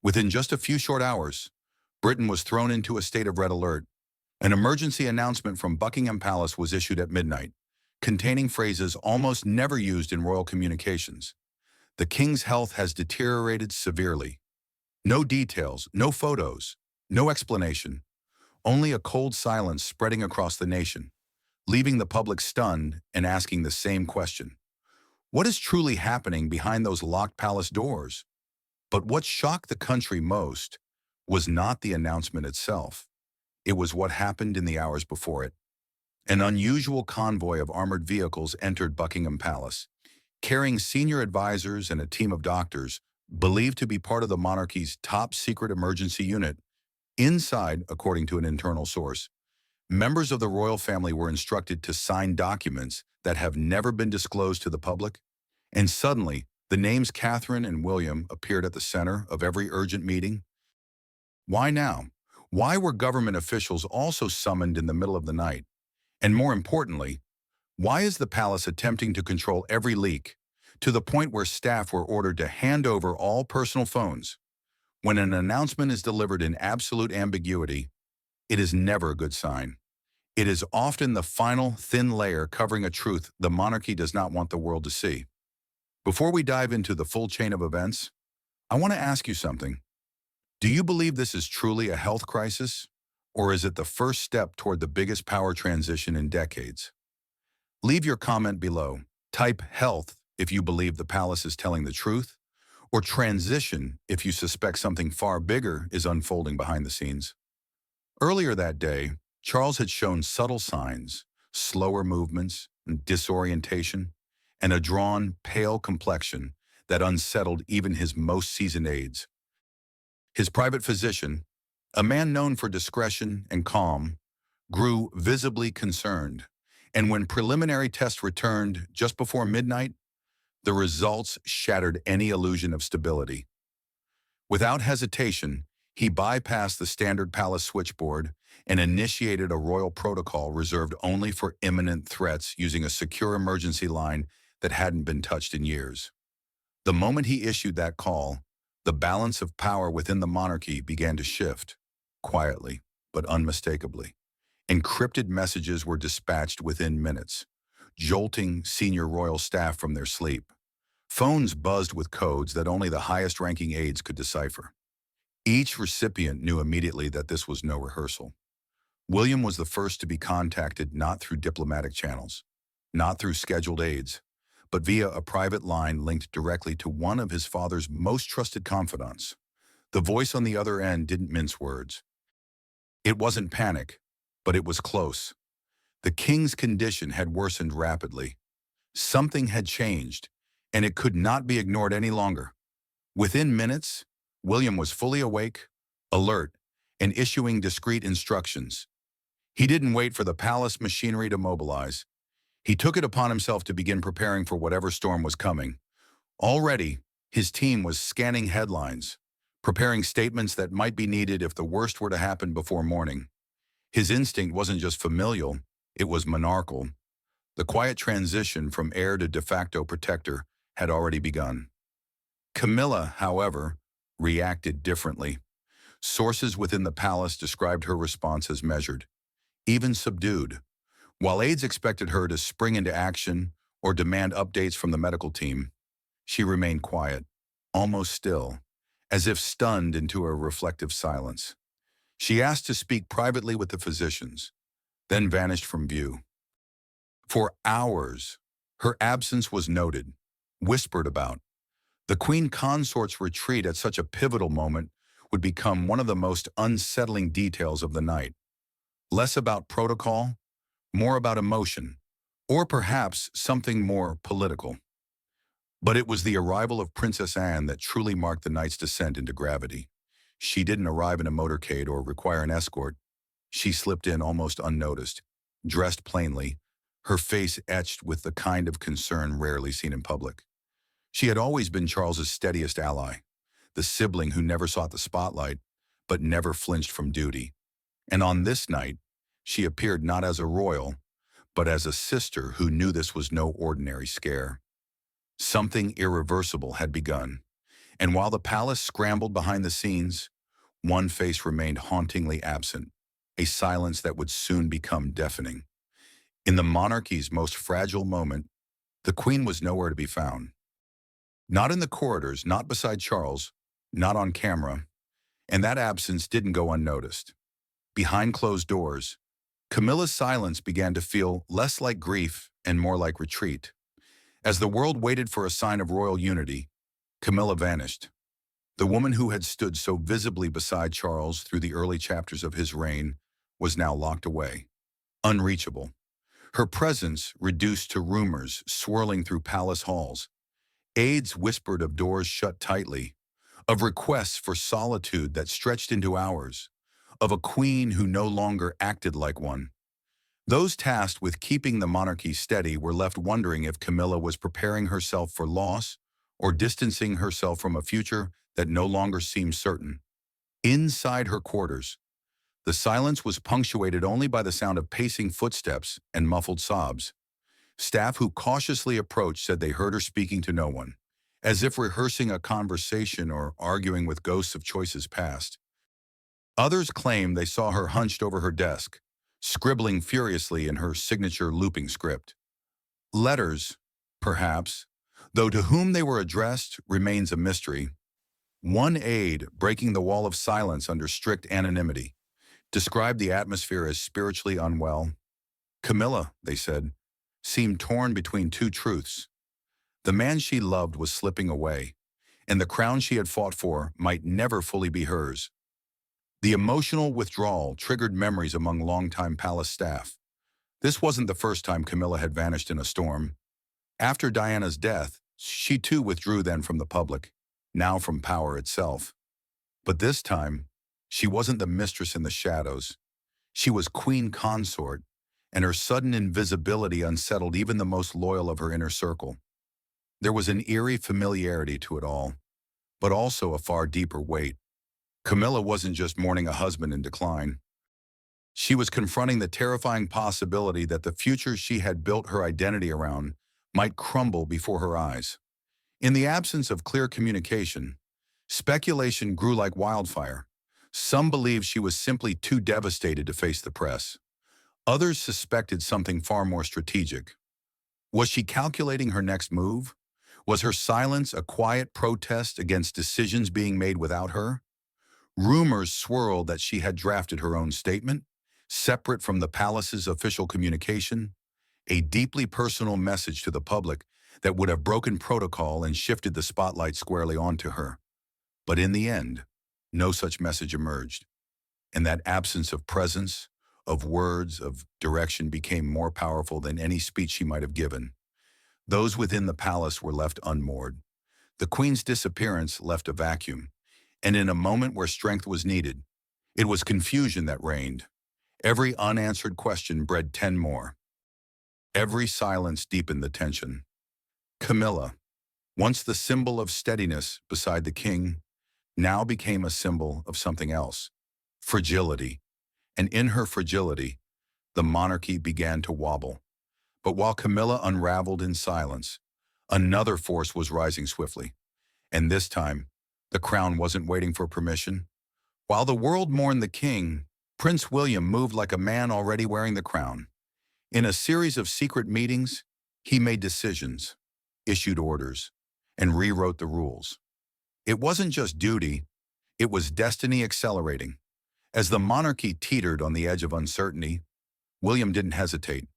Within just a few short hours, Britain was thrown into a state of red alert. An emergency announcement from Buckingham Palace was issued at midnight, containing phrases almost never used in royal communications. The king's health has deteriorated severely. No details, no photos, no explanation. Only a cold silence spreading across the nation, leaving the public stunned and asking the same question. What is truly happening behind those locked palace doors? But what shocked the country most was not the announcement itself. It was what happened in the hours before it. An unusual convoy of armored vehicles entered Buckingham Palace, carrying senior advisors and a team of doctors believed to be part of the monarchy's top secret emergency unit. Inside, according to an internal source, members of the royal family were instructed to sign documents that have never been disclosed to the public. And suddenly, the names Catherine and William appeared at the center of every urgent meeting. Why now? Why were government officials also summoned in the middle of the night? And more importantly, why is the palace attempting to control every leak, to the point where staff were ordered to hand over all personal phones? When an announcement is delivered in absolute ambiguity, it is never a good sign. It is often the final, thin layer covering a truth the monarchy does not want the world to see. Before we dive into the full chain of events, I want to ask you something. Do you believe this is truly a health crisis, or is it the first step toward the biggest power transition in decades? Leave your comment below. Type health if you believe the palace is telling the truth, or transition if you suspect something far bigger is unfolding behind the scenes. Earlier that day, Charles had shown subtle signs, slower movements, disorientation, and a drawn, pale complexion that unsettled even his most seasoned aides. His private physician, a man known for discretion and calm, grew visibly concerned, and when preliminary tests returned just before midnight, the results shattered any illusion of stability. Without hesitation, he bypassed the standard palace switchboard and initiated a royal protocol reserved only for imminent threats using a secure emergency line that hadn't been touched in years. The moment he issued that call, the balance of power within the monarchy began to shift, quietly but unmistakably. Encrypted messages were dispatched within minutes, jolting senior royal staff from their sleep. Phones buzzed with codes that only the highest-ranking aides could decipher. Each recipient knew immediately that this was no rehearsal. William was the first to be contacted not through diplomatic channels, not through scheduled aides, but via a private line linked directly to one of his father's most trusted confidants. The voice on the other end didn't mince words. It wasn't panic, but it was close. The king's condition had worsened rapidly. Something had changed, and it could not be ignored any longer. Within minutes, William was fully awake, alert, and issuing discreet instructions. He didn't wait for the palace machinery to mobilize. He took it upon himself to begin preparing for whatever storm was coming. Already, his team was scanning headlines, preparing statements that might be needed if the worst were to happen before morning. His instinct wasn't just familial, it was monarchical. The quiet transition from heir to de facto protector had already begun. Camila, however, reacted differently. Sources within the palace described her response as measured, even subdued. While aides expected her to spring into action or demand updates from the medical team, she remained quiet, almost still, as if stunned into a reflective silence. She asked to speak privately with the physicians, then vanished from view. For hours, her absence was noted, whispered about. The queen consort's retreat at such a pivotal moment would become one of the most unsettling details of the night. Less about protocol, more about emotion, or perhaps something more political. But it was the arrival of Princess Anne that truly marked the night's descent into gravity. She didn't arrive in a motorcade or require an escort. She slipped in almost unnoticed, dressed plainly, her face etched with the kind of concern rarely seen in public. She had always been Charles's steadiest ally, the sibling who never sought the spotlight, but never flinched from duty. And on this night, she appeared not as a royal, but as a sister who knew this was no ordinary scare. Something irreversible had begun. And while the palace scrambled behind the scenes, one face remained hauntingly absent, a silence that would soon become deafening. In the monarchy's most fragile moment, the queen was nowhere to be found. Not in the corridors, not beside Charles, not on camera, and that absence didn't go unnoticed. Behind closed doors, Camilla's silence began to feel less like grief and more like retreat. As the world waited for a sign of royal unity, Camilla vanished. The woman who had stood so visibly beside Charles through the early chapters of his reign was now locked away, unreachable. Her presence reduced to rumors swirling through palace halls. Aides whispered of doors shut tightly, of requests for solitude that stretched into hours, of a queen who no longer acted like one. Those tasked with keeping the monarchy steady were left wondering if Camilla was preparing herself for loss or distancing herself from a future that no longer seemed certain. Inside her quarters, the silence was punctuated only by the sound of pacing footsteps and muffled sobs. Staff who cautiously approached said they heard her speaking to no one, as if rehearsing a conversation or arguing with ghosts of choices past. Others claimed they saw her hunched over her desk, scribbling furiously in her signature looping script. Letters, perhaps, though to whom they were addressed remains a mystery. One aide, breaking the wall of silence under strict anonymity, described the atmosphere as spiritually unwell. Camilla, they said, seemed torn between two truths. The man she loved was slipping away, and the crown she had fought for might never fully be hers. The emotional withdrawal triggered memories among longtime palace staff. This wasn't the first time Camilla had vanished in a storm. After Diana's death, she too withdrew then from the public, now from power itself. But this time, she wasn't the mistress in the shadows. She was queen consort, and her sudden invisibility unsettled even the most loyal of her inner circle. There was an eerie familiarity to it all, but also a far deeper weight. Camilla wasn't just mourning a husband in decline. She was confronting the terrifying possibility that the future she had built her identity around might crumble before her eyes. In the absence of clear communication, speculation grew like wildfire. Some believed she was simply too devastated to face the press. Others suspected something far more strategic. Was she calculating her next move? Was her silence a quiet protest against decisions being made without her? Rumors swirled that she had drafted her own statement, separate from the palace's official communication, a deeply personal message to the public that would have broken protocol and shifted the spotlight squarely onto her. But in the end, no such message emerged, and that absence of presence, of words, of direction became more powerful than any speech she might have given. Those within the palace were left unmoored. The queen's disappearance left a vacuum, and in a moment where strength was needed, it was confusion that reigned. Every unanswered question bred 10 more. Every silence deepened the tension. Camilla, once the symbol of steadiness beside the king, now became a symbol of something else, fragility. And in her fragility, the monarchy began to wobble. But while Camilla unraveled in silence, another force was rising swiftly. And this time, the crown wasn't waiting for permission. While the world mourned the king, Prince William moved like a man already wearing the crown. In a series of secret meetings, he made decisions, issued orders, and rewrote the rules. It wasn't just duty, it was destiny accelerating. As the monarchy teetered on the edge of uncertainty, William didn't hesitate.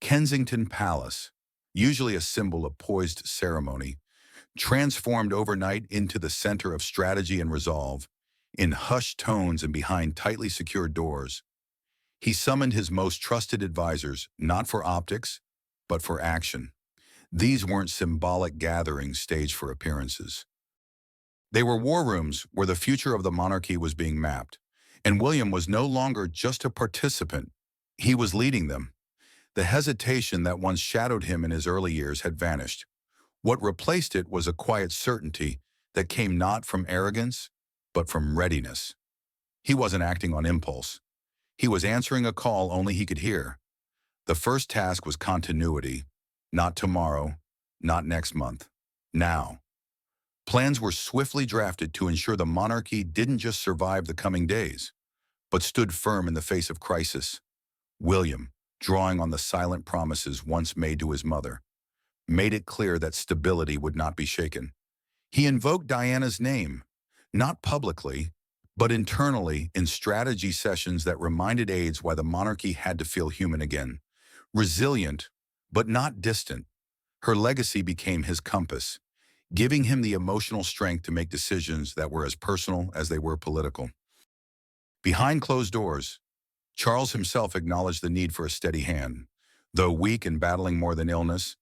Kensington Palace, usually a symbol of poised ceremony, transformed overnight into the center of strategy and resolve. In hushed tones and behind tightly secured doors, he summoned his most trusted advisors, not for optics, but for action. These weren't symbolic gatherings staged for appearances. They were war rooms where the future of the monarchy was being mapped, and William was no longer just a participant. He was leading them. The hesitation that once shadowed him in his early years had vanished. What replaced it was a quiet certainty that came not from arrogance, but from readiness. He wasn't acting on impulse. He was answering a call only he could hear. The first task was continuity, not tomorrow, not next month, now. Plans were swiftly drafted to ensure the monarchy didn't just survive the coming days, but stood firm in the face of crisis. William, drawing on the silent promises once made to his mother, made it clear that stability would not be shaken. He invoked Diana's name, not publicly, but internally in strategy sessions that reminded aides why the monarchy had to feel human again. Resilient, but not distant, her legacy became his compass, giving him the emotional strength to make decisions that were as personal as they were political. Behind closed doors, Charles himself acknowledged the need for a steady hand. Though weak and battling more than illness,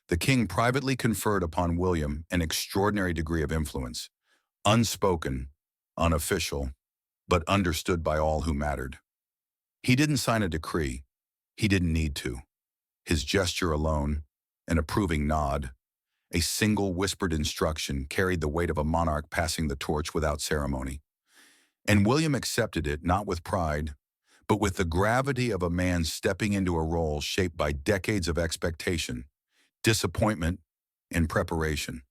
the king privately conferred upon William an extraordinary degree of influence, unspoken, unofficial, but understood by all who mattered. He didn't sign a decree. He didn't need to. His gesture alone, an approving nod, a single whispered instruction carried the weight of a monarch passing the torch without ceremony. And William accepted it not with pride, but with the gravity of a man stepping into a role shaped by decades of expectation, disappointment, and preparation.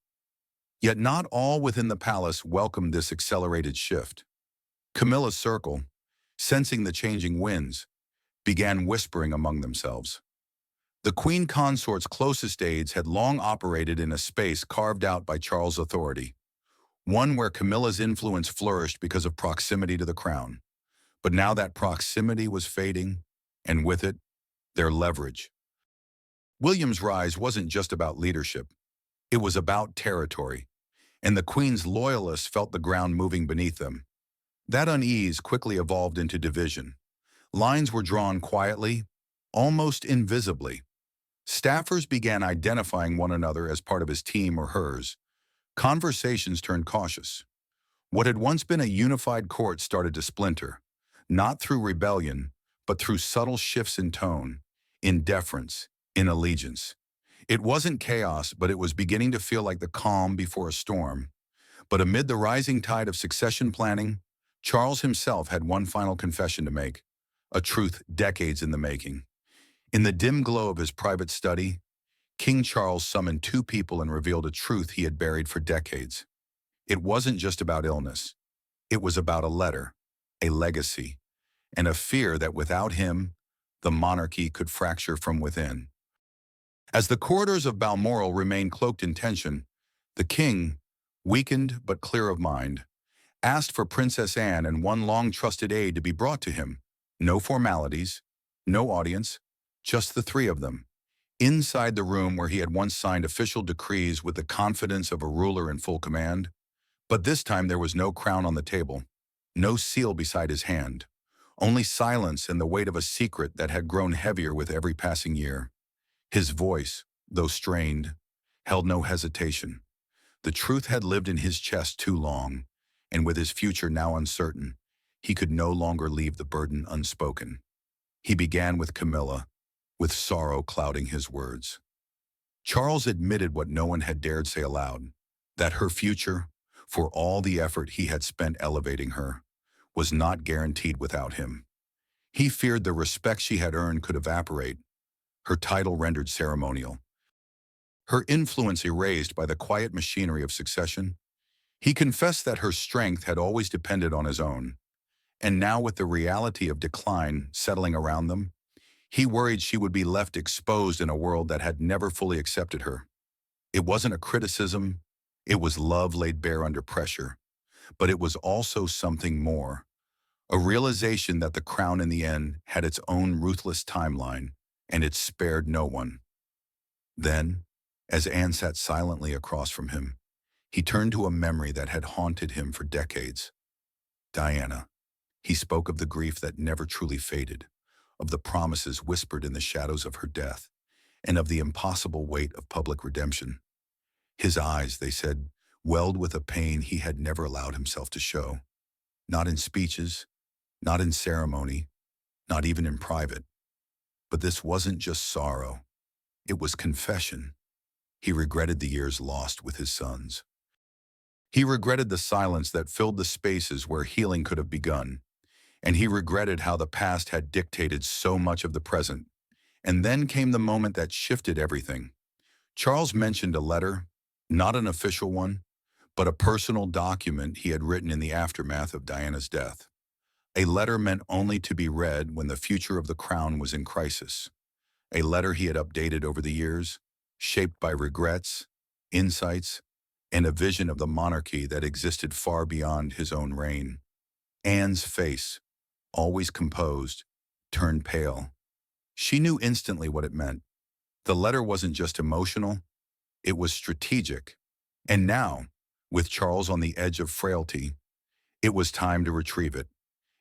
Yet not all within the palace welcomed this accelerated shift. Camilla's circle, sensing the changing winds, began whispering among themselves. The queen consort's closest aides had long operated in a space carved out by Charles' authority, one where Camilla's influence flourished because of proximity to the crown. But now that proximity was fading, and with it, their leverage. William's rise wasn't just about leadership. It was about territory, and the queen's loyalists felt the ground moving beneath them. That unease quickly evolved into division. Lines were drawn quietly, almost invisibly. Staffers began identifying one another as part of his team or hers. Conversations turned cautious. What had once been a unified court started to splinter, not through rebellion, but through subtle shifts in tone, in deference, in allegiance. It wasn't chaos, but it was beginning to feel like the calm before a storm. But amid the rising tide of succession planning, Charles himself had one final confession to make, a truth decades in the making. In the dim glow of his private study, King Charles summoned two people and revealed a truth he had buried for decades. It wasn't just about illness. It was about a letter, a legacy, and a fear that without him, the monarchy could fracture from within. As the corridors of Balmoral remained cloaked in tension, the king, weakened but clear of mind, asked for Princess Anne and one long-trusted aide to be brought to him. No formalities, no audience, just the three of them, inside the room where he had once signed official decrees with the confidence of a ruler in full command. But this time there was no crown on the table, no seal beside his hand, only silence and the weight of a secret that had grown heavier with every passing year. His voice, though strained, held no hesitation. The truth had lived in his chest too long, and with his future now uncertain, he could no longer leave the burden unspoken. He began with Camilla, with sorrow clouding his words. Charles admitted what no one had dared say aloud, that her future, for all the effort he had spent elevating her, was not guaranteed without him. He feared the respect she had earned could evaporate, her title rendered ceremonial, her influence erased by the quiet machinery of succession. He confessed that her strength had always depended on his own, and now with the reality of decline settling around them, he worried she would be left exposed in a world that had never fully accepted her. It wasn't a criticism, it was love laid bare under pressure, but it was also something more, a realization that the crown in the end had its own ruthless timeline, and it spared no one. Then, as Anne sat silently across from him, he turned to a memory that had haunted him for decades. Diana. He spoke of the grief that never truly faded, of the promises whispered in the shadows of her death, and of the impossible weight of public redemption. His eyes, they said, welled with a pain he had never allowed himself to show, not in speeches, not in ceremony, not even in private. But this wasn't just sorrow. It was confession. He regretted the years lost with his sons. He regretted the silence that filled the spaces where healing could have begun. And he regretted how the past had dictated so much of the present. And then came the moment that shifted everything. Charles mentioned a letter, not an official one, but a personal document he had written in the aftermath of Diana's death. A letter meant only to be read when the future of the crown was in crisis. A letter he had updated over the years, shaped by regrets, insights, and a vision of the monarchy that existed far beyond his own reign. Anne's face, always composed, turned pale. She knew instantly what it meant. The letter wasn't just emotional, it was strategic. And now, with Charles on the edge of frailty, it was time to retrieve it.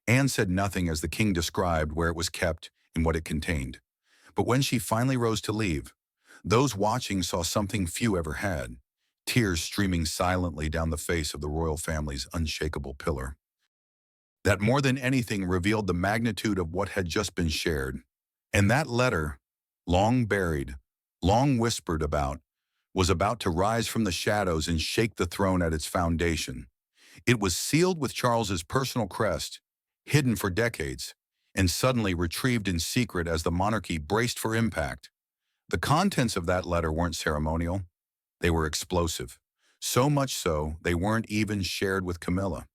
Anne said nothing as the king described where it was kept and what it contained. But when she finally rose to leave, those watching saw something few ever had, tears streaming silently down the face of the royal family's unshakable pillar. That more than anything revealed the magnitude of what had just been shared. And that letter, long buried, long whispered about, was about to rise from the shadows and shake the throne at its foundation. It was sealed with Charles's personal crest, hidden for decades, and suddenly retrieved in secret as the monarchy braced for impact. The contents of that letter weren't ceremonial. They were explosive. So much so, they weren't even shared with Camilla.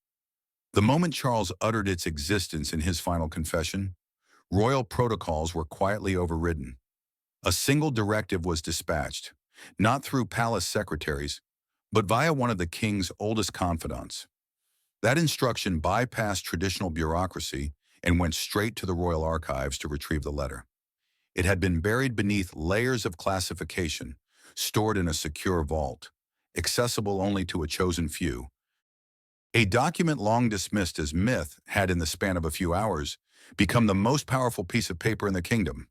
The moment Charles uttered its existence in his final confession, royal protocols were quietly overridden. A single directive was dispatched, not through palace secretaries, but via one of the king's oldest confidants. That instruction bypassed traditional bureaucracy and went straight to the royal archives to retrieve the letter. It had been buried beneath layers of classification, stored in a secure vault, accessible only to a chosen few. A document long dismissed as myth had, in the span of a few hours, become the most powerful piece of paper in the kingdom.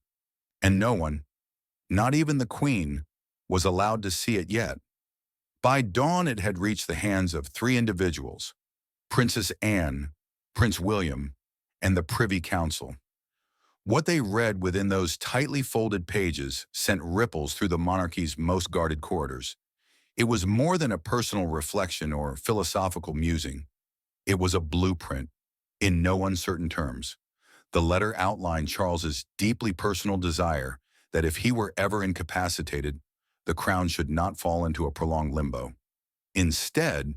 And no one, not even the Queen, was allowed to see it yet. By dawn, it had reached the hands of three individuals: Princess Anne, Prince William, and the Privy Council. What they read within those tightly folded pages sent ripples through the monarchy's most guarded corridors. It was more than a personal reflection or philosophical musing. It was a blueprint, in no uncertain terms. The letter outlined Charles's deeply personal desire that if he were ever incapacitated, the crown should not fall into a prolonged limbo. Instead,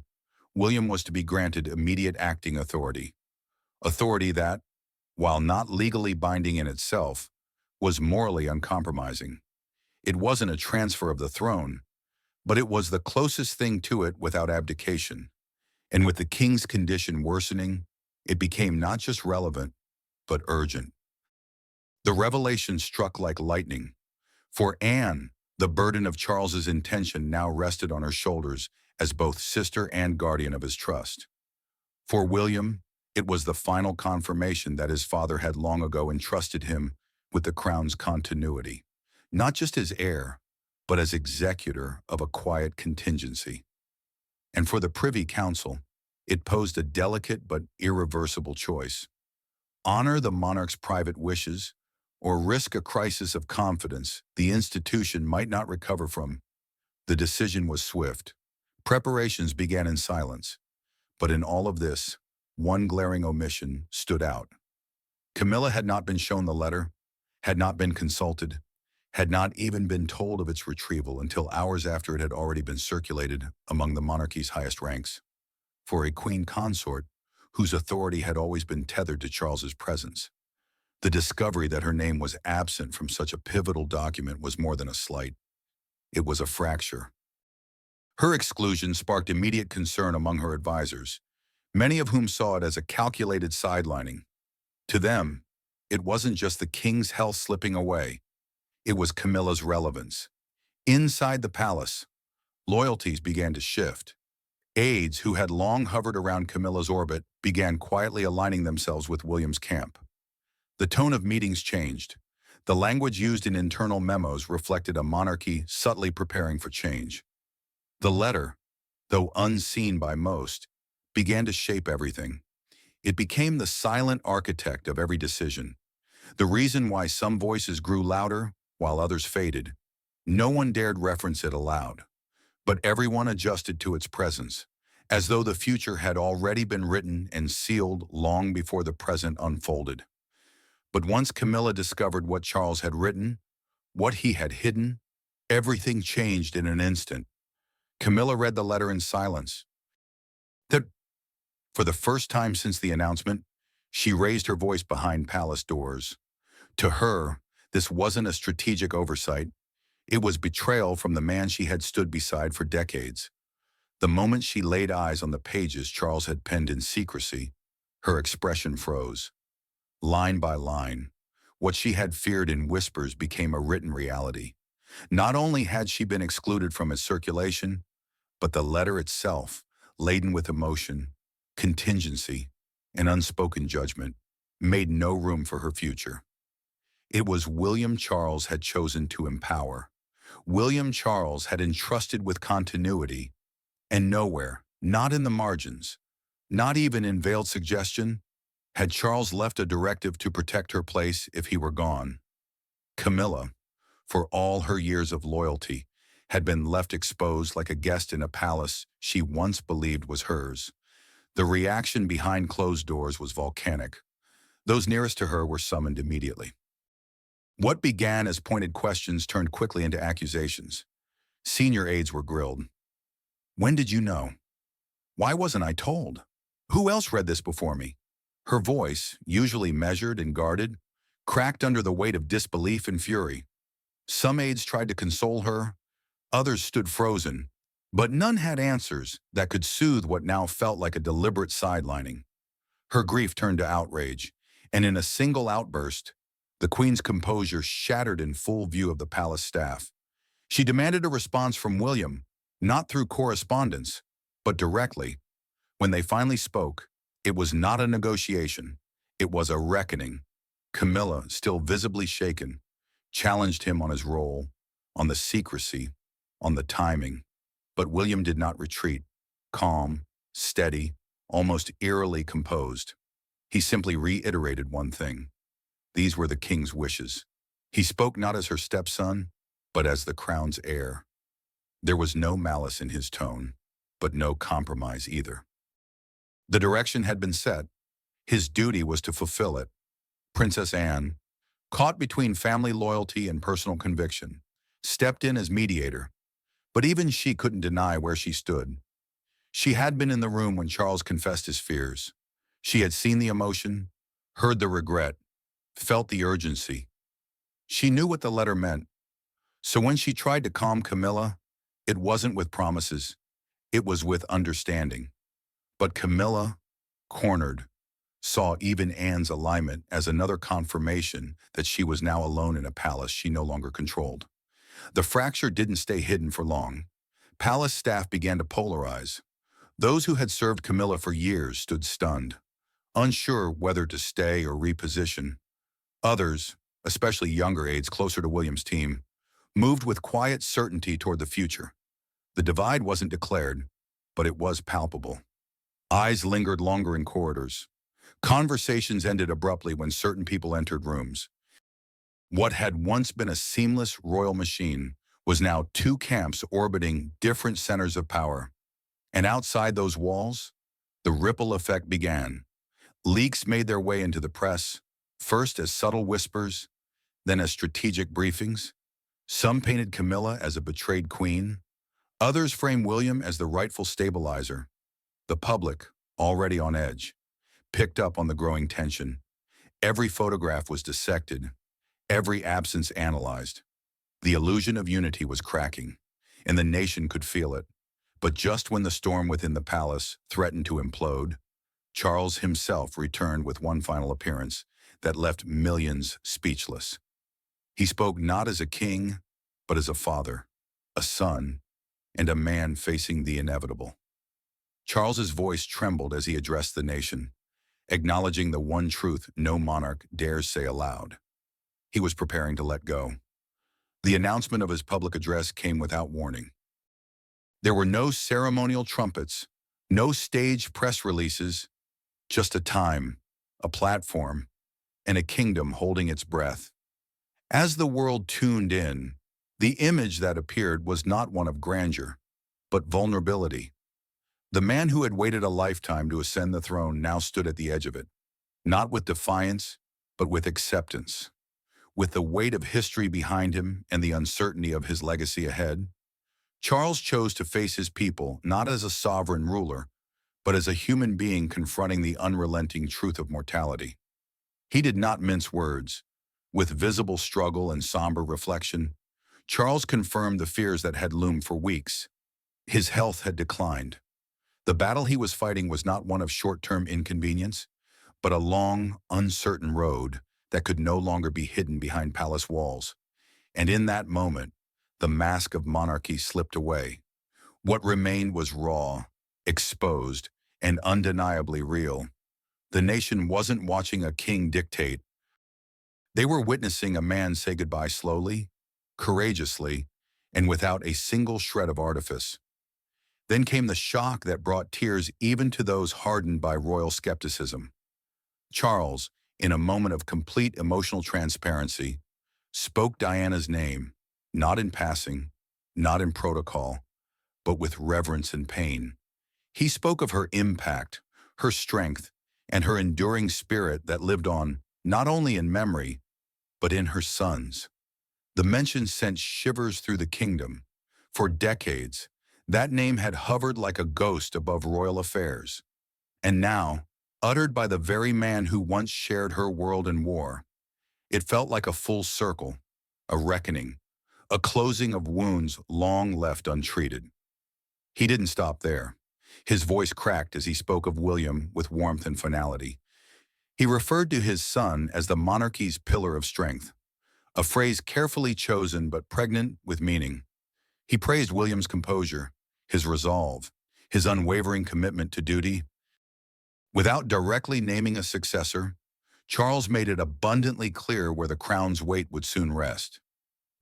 William was to be granted immediate acting authority. Authority that, while not legally binding in itself, was morally uncompromising. It wasn't a transfer of the throne, but it was the closest thing to it without abdication. And with the king's condition worsening, it became not just relevant, but urgent. The revelation struck like lightning. For Anne, the burden of Charles's intention now rested on her shoulders as both sister and guardian of his trust. For William, it was the final confirmation that his father had long ago entrusted him with the crown's continuity, not just as heir, but as executor of a quiet contingency. And for the Privy Council, it posed a delicate but irreversible choice: honor the monarch's private wishes, or risk a crisis of confidence the institution might not recover from. The decision was swift. Preparations began in silence. But in all of this, one glaring omission stood out. Camilla had not been shown the letter, had not been consulted, had not even been told of its retrieval until hours after it had already been circulated among the monarchy's highest ranks. For a queen consort, whose authority had always been tethered to Charles's presence, the discovery that her name was absent from such a pivotal document was more than a slight. It was a fracture. Her exclusion sparked immediate concern among her advisors, many of whom saw it as a calculated sidelining. To them, it wasn't just the king's health slipping away. It was Camilla's relevance. Inside the palace, loyalties began to shift. Aides who had long hovered around Camilla's orbit began quietly aligning themselves with William's camp. The tone of meetings changed. The language used in internal memos reflected a monarchy subtly preparing for change. The letter, though unseen by most, began to shape everything. It became the silent architect of every decision. The reason why some voices grew louder while others faded. No one dared reference it aloud, but everyone adjusted to its presence, as though the future had already been written and sealed long before the present unfolded. But once Camilla discovered what Charles had written, what he had hidden, everything changed in an instant. Camilla read the letter in silence, That, for the first time since the announcement, she raised her voice behind palace doors. To her, this wasn't a strategic oversight. It was betrayal from the man she had stood beside for decades. The moment she laid eyes on the pages Charles had penned in secrecy, her expression froze. Line by line, what she had feared in whispers became a written reality. Not only had she been excluded from its circulation, but the letter itself, laden with emotion, contingency, and unspoken judgment, made no room for her future. It was William Charles had chosen to empower. William Charles had entrusted with continuity, and nowhere, not in the margins, not even in veiled suggestion, had Charles left a directive to protect her place if he were gone. Camilla, for all her years of loyalty, had been left exposed like a guest in a palace she once believed was hers. The reaction behind closed doors was volcanic. Those nearest to her were summoned immediately. What began as pointed questions turned quickly into accusations. Senior aides were grilled. When did you know? Why wasn't I told? Who else read this before me? Her voice, usually measured and guarded, cracked under the weight of disbelief and fury. Some aides tried to console her, others stood frozen, but none had answers that could soothe what now felt like a deliberate sidelining. Her grief turned to outrage, and in a single outburst, the Queen's composure shattered in full view of the palace staff. She demanded a response from William, not through correspondence, but directly. When they finally spoke, it was not a negotiation. It was a reckoning. Camilla, still visibly shaken, challenged him on his role, on the secrecy, on the timing. But William did not retreat, calm, steady, almost eerily composed. He simply reiterated one thing. These were the king's wishes. He spoke not as her stepson, but as the crown's heir. There was no malice in his tone, but no compromise either. The direction had been set. His duty was to fulfill it. Princess Anne, caught between family loyalty and personal conviction, stepped in as mediator, but even she couldn't deny where she stood. She had been in the room when Charles confessed his fears. She had seen the emotion, heard the regret, felt the urgency. She knew what the letter meant. So when she tried to calm Camilla, it wasn't with promises, it was with understanding. But Camilla, cornered, saw even Anne's alignment as another confirmation that she was now alone in a palace she no longer controlled. The fracture didn't stay hidden for long. Palace staff began to polarize. Those who had served Camilla for years stood stunned, unsure whether to stay or reposition. Others, especially younger aides closer to William's team, moved with quiet certainty toward the future. The divide wasn't declared, but it was palpable. Eyes lingered longer in corridors. Conversations ended abruptly when certain people entered rooms. What had once been a seamless royal machine was now two camps orbiting different centers of power. And outside those walls, the ripple effect began. Leaks made their way into the press, first as subtle whispers, then as strategic briefings. Some painted Camilla as a betrayed queen. Others framed William as the rightful stabilizer. The public, already on edge, picked up on the growing tension. Every photograph was dissected, every absence analyzed. The illusion of unity was cracking, and the nation could feel it. But just when the storm within the palace threatened to implode, Charles himself returned with one final appearance that left millions speechless. He spoke not as a king, but as a father, a son, and a man facing the inevitable. Charles's voice trembled as he addressed the nation, acknowledging the one truth no monarch dares say aloud. He was preparing to let go. The announcement of his public address came without warning. There were no ceremonial trumpets, no staged press releases, just a time, a platform, and a kingdom holding its breath. As the world tuned in, the image that appeared was not one of grandeur, but vulnerability. The man who had waited a lifetime to ascend the throne now stood at the edge of it, not with defiance, but with acceptance. With the weight of history behind him and the uncertainty of his legacy ahead, Charles chose to face his people not as a sovereign ruler, but as a human being confronting the unrelenting truth of mortality. He did not mince words. With visible struggle and somber reflection, Charles confirmed the fears that had loomed for weeks. His health had declined. The battle he was fighting was not one of short-term inconvenience, but a long, uncertain road that could no longer be hidden behind palace walls. And in that moment, the mask of monarchy slipped away. What remained was raw, exposed, and undeniably real. The nation wasn't watching a king dictate. They were witnessing a man say goodbye slowly, courageously, and without a single shred of artifice. Then came the shock that brought tears even to those hardened by royal skepticism. Charles, in a moment of complete emotional transparency, spoke Diana's name, not in passing, not in protocol, but with reverence and pain. He spoke of her impact, her strength, and her enduring spirit that lived on not only in memory, but in her sons. The mention sent shivers through the kingdom. For decades, that name had hovered like a ghost above royal affairs. And now, uttered by the very man who once shared her world in war, it felt like a full circle, a reckoning, a closing of wounds long left untreated. He didn't stop there. His voice cracked as he spoke of William with warmth and finality. He referred to his son as the monarchy's pillar of strength, a phrase carefully chosen but pregnant with meaning. He praised William's composure, his resolve, his unwavering commitment to duty. Without directly naming a successor, Charles made it abundantly clear where the crown's weight would soon rest.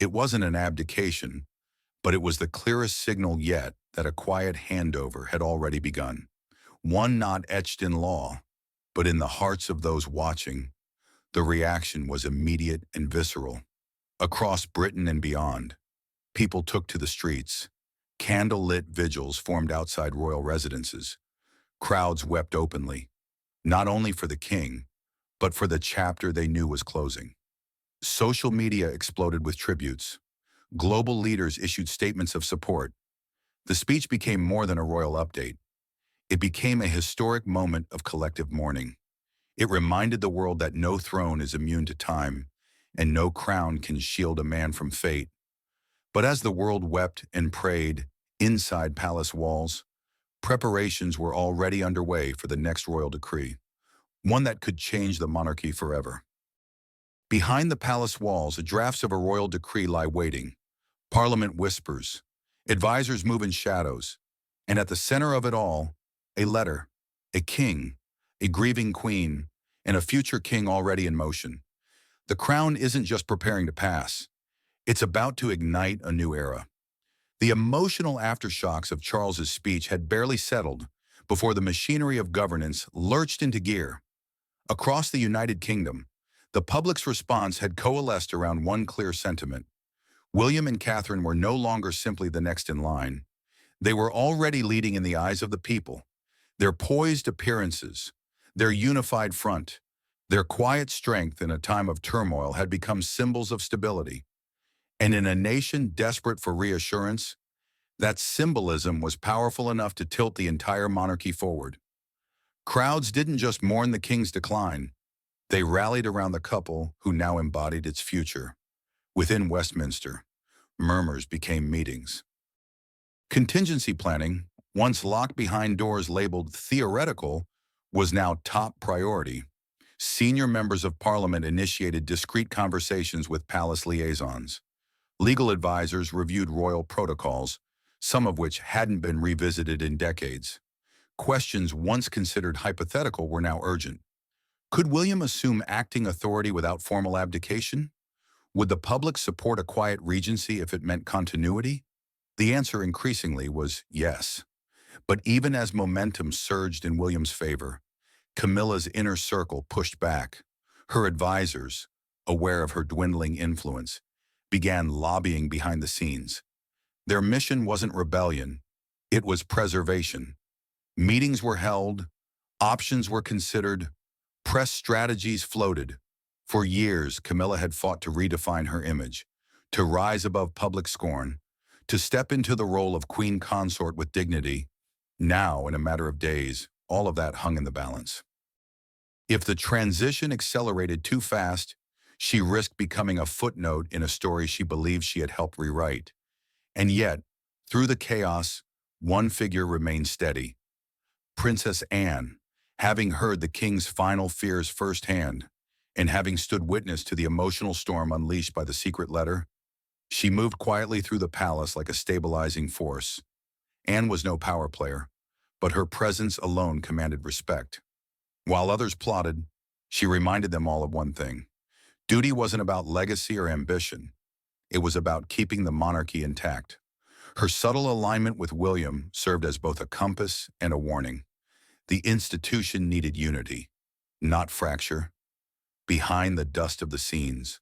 It wasn't an abdication, but it was the clearest signal yet that a quiet handover had already begun. One not etched in law, but in the hearts of those watching. The reaction was immediate and visceral. Across Britain and beyond, people took to the streets. Candle-lit vigils formed outside royal residences. Crowds wept openly, not only for the king, but for the chapter they knew was closing. Social media exploded with tributes. Global leaders issued statements of support. The speech became more than a royal update. It became a historic moment of collective mourning. It reminded the world that no throne is immune to time, and no crown can shield a man from fate. But as the world wept and prayed inside palace walls, preparations were already underway for the next royal decree, one that could change the monarchy forever. Behind the palace walls, drafts of a royal decree lie waiting. Parliament whispers, advisors move in shadows, and at the center of it all, a letter, a king, a grieving queen, and a future king already in motion. The crown isn't just preparing to pass. It's about to ignite a new era. The emotional aftershocks of Charles's speech had barely settled before the machinery of governance lurched into gear. Across the United Kingdom, the public's response had coalesced around one clear sentiment. William and Catherine were no longer simply the next in line. They were already leading in the eyes of the people. Their poised appearances, their unified front, their quiet strength in a time of turmoil had become symbols of stability. And in a nation desperate for reassurance, that symbolism was powerful enough to tilt the entire monarchy forward. Crowds didn't just mourn the king's decline. They rallied around the couple who now embodied its future. Within Westminster, murmurs became meetings. Contingency planning, once locked behind doors labeled theoretical, was now top priority. Senior members of Parliament initiated discreet conversations with palace liaisons. Legal advisors reviewed royal protocols, some of which hadn't been revisited in decades. Questions once considered hypothetical were now urgent. Could William assume acting authority without formal abdication? Would the public support a quiet regency if it meant continuity? The answer increasingly was yes. But even as momentum surged in William's favor, Camilla's inner circle pushed back. Her advisors, aware of her dwindling influence, began lobbying behind the scenes. Their mission wasn't rebellion, it was preservation. Meetings were held, options were considered, press strategies floated. For years, Camilla had fought to redefine her image, to rise above public scorn, to step into the role of queen consort with dignity. Now, in a matter of days, all of that hung in the balance. If the transition accelerated too fast, she risked becoming a footnote in a story she believed she had helped rewrite. And yet, through the chaos, one figure remained steady. Princess Anne, having heard the king's final fears firsthand, and having stood witness to the emotional storm unleashed by the secret letter, she moved quietly through the palace like a stabilizing force. Anne was no power player, but her presence alone commanded respect. While others plotted, she reminded them all of one thing. Duty wasn't about legacy or ambition. It was about keeping the monarchy intact. Her subtle alignment with William served as both a compass and a warning. The institution needed unity, not fracture. Behind the dust of the scenes,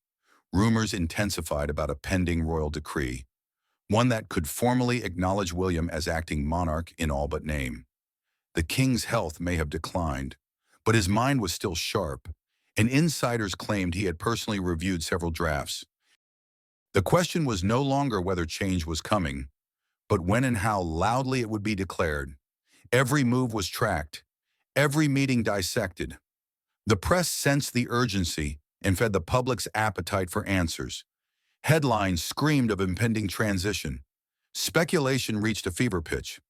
rumors intensified about a pending royal decree, one that could formally acknowledge William as acting monarch in all but name. The king's health may have declined, but his mind was still sharp, and insiders claimed he had personally reviewed several drafts. The question was no longer whether change was coming, but when and how loudly it would be declared. Every move was tracked, every meeting dissected. The press sensed the urgency and fed the public's appetite for answers. Headlines screamed of impending transition. Speculation reached a fever pitch.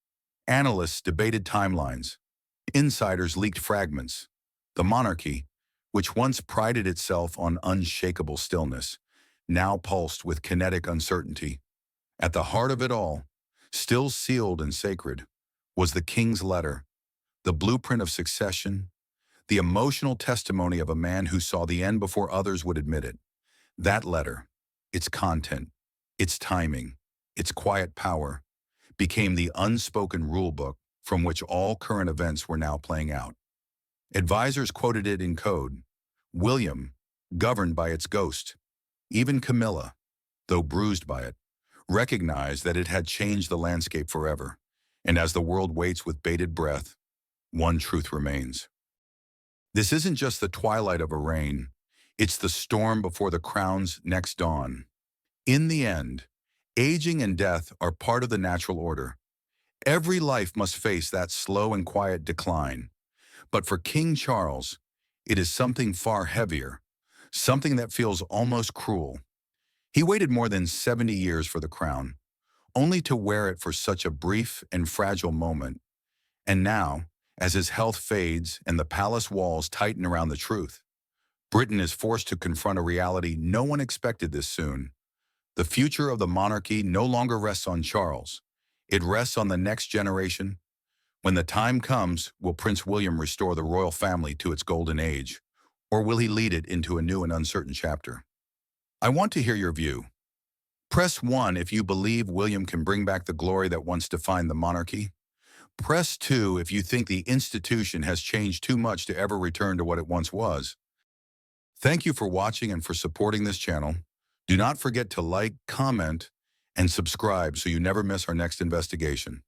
Analysts debated timelines. Insiders leaked fragments. The monarchy, which once prided itself on unshakable stillness, now pulsed with kinetic uncertainty. At the heart of it all, still sealed and sacred, was the king's letter, the blueprint of succession, the emotional testimony of a man who saw the end before others would admit it. That letter, its content, its timing, its quiet power, became the unspoken rulebook from which all current events were now playing out. Advisors quoted it in code. William, governed by its ghost. Even Camila, though bruised by it, recognized that it had changed the landscape forever. And as the world waits with bated breath, one truth remains. This isn't just the twilight of a reign, it's the storm before the crown's next dawn. In the end, aging and death are part of the natural order. Every life must face that slow and quiet decline. But for King Charles, it is something far heavier, something that feels almost cruel. He waited more than 70 years for the crown, only to wear it for such a brief and fragile moment. And now, as his health fades and the palace walls tighten around the truth, Britain is forced to confront a reality no one expected this soon. The future of the monarchy no longer rests on Charles. It rests on the next generation. When the time comes, will Prince William restore the royal family to its golden age, or will he lead it into a new and uncertain chapter? I want to hear your view. Press 1 if you believe William can bring back the glory that once defined the monarchy. Press 2 if you think the institution has changed too much to ever return to what it once was. Thank you for watching and for supporting this channel. Do not forget to like, comment, and subscribe so you never miss our next investigation.